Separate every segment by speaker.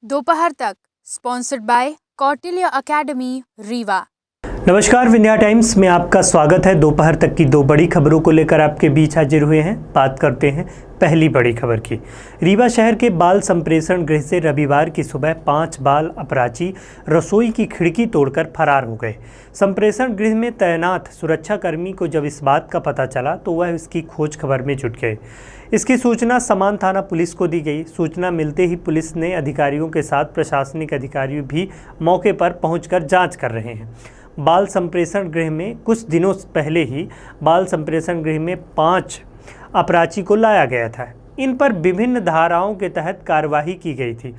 Speaker 1: दोपहर तक sponsored by Kautilya academy Rewa.
Speaker 2: नमस्कार, विंध्या टाइम्स में आपका स्वागत है। दोपहर तक की दो बड़ी खबरों को लेकर आपके बीच हाजिर हुए हैं। बात करते हैं पहली बड़ी खबर की। रीवा शहर के बाल संप्रेषण गृह से रविवार की सुबह 5 बाल अपराधी रसोई की खिड़की तोड़कर फरार हो गए। संप्रेषण गृह में तैनात सुरक्षाकर्मी को जब इस बात का पता चला तो वह इसकी खोज खबर में जुट गए। इसकी सूचना समान थाना पुलिस को दी गई। सूचना मिलते ही पुलिस ने अधिकारियों के साथ प्रशासनिक अधिकारी भी मौके पर पहुंचकर जांच कर रहे हैं। बाल संप्रेषण गृह में कुछ दिनों पहले ही बाल संप्रेषण गृह में 5 अपराधी को लाया गया था। इन पर विभिन्न धाराओं के तहत कार्रवाई की गई थी।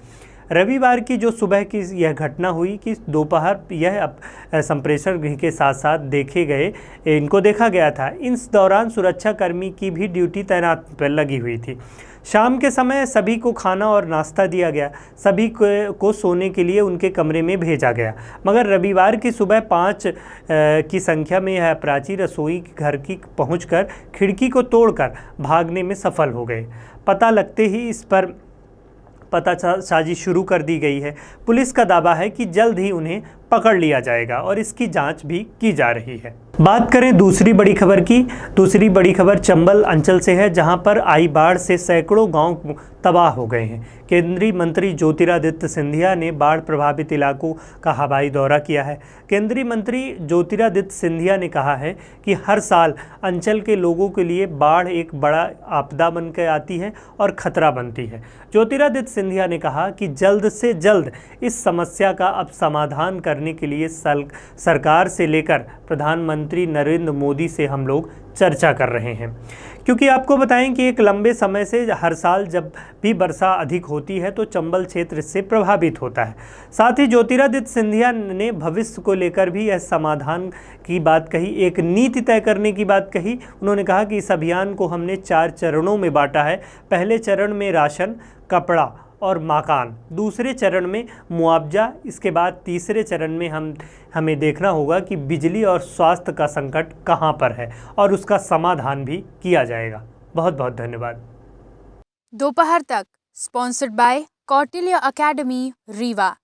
Speaker 2: रविवार की जो सुबह की यह घटना हुई कि दोपहर यह संप्रेषण गृह के साथ साथ इनको देखा गया था। इस दौरान सुरक्षाकर्मी की भी ड्यूटी तैनात पर लगी हुई थी। शाम के समय सभी को खाना और नाश्ता दिया गया। सभी को सोने के लिए उनके कमरे में भेजा गया। मगर रविवार की सुबह 5 की संख्या में यह अपराधी रसोई घर की पहुंचकर खिड़की को तोड़कर भागने में सफल हो गए। पता लगते ही इस पर पतासाजी शुरू कर दी गई है। पुलिस का दावा है कि जल्द ही उन्हें पकड़ लिया जाएगा और इसकी जांच भी की जा रही है। बात करें दूसरी बड़ी खबर की। दूसरी बड़ी खबर चंबल अंचल से है, जहां पर आई बाढ़ से सैकड़ों गांव तबाह हो गए हैं। केंद्रीय मंत्री ज्योतिरादित्य सिंधिया ने बाढ़ प्रभावित इलाकों का हवाई दौरा किया है। केंद्रीय मंत्री ज्योतिरादित्य सिंधिया ने कहा है कि हर साल अंचल के लोगों के लिए बाढ़ एक बड़ा आपदा बनकर आती है और खतरा बनती है। ज्योतिरादित्य सिंधिया ने कहा कि जल्द से जल्द इस समस्या का अब समाधान करने के लिए सरकार से लेकर प्रधानमंत्री नरेंद्र मोदी से हम लोग चर्चा कर रहे हैं। क्योंकि आपको बताएं कि एक लंबे समय से हर साल जब भी वर्षा अधिक होती है तो चंबल क्षेत्र इससे प्रभावित होता है। साथ ही ज्योतिरादित्य सिंधिया ने भविष्य को लेकर भी यह समाधान की बात कही, एक नीति तय करने की बात कही। उन्होंने कहा कि इस अभियान को हमने 4 चरणों में बांटा है। पहले चरण में राशन, कपड़ा और मकान, दूसरे चरण में मुआवजा, इसके बाद तीसरे चरण में हमें देखना होगा कि बिजली और स्वास्थ्य का संकट कहां पर है और उसका समाधान भी किया जाएगा। बहुत बहुत धन्यवाद।
Speaker 1: दोपहर तक sponsored by Kautilya academy Rewa.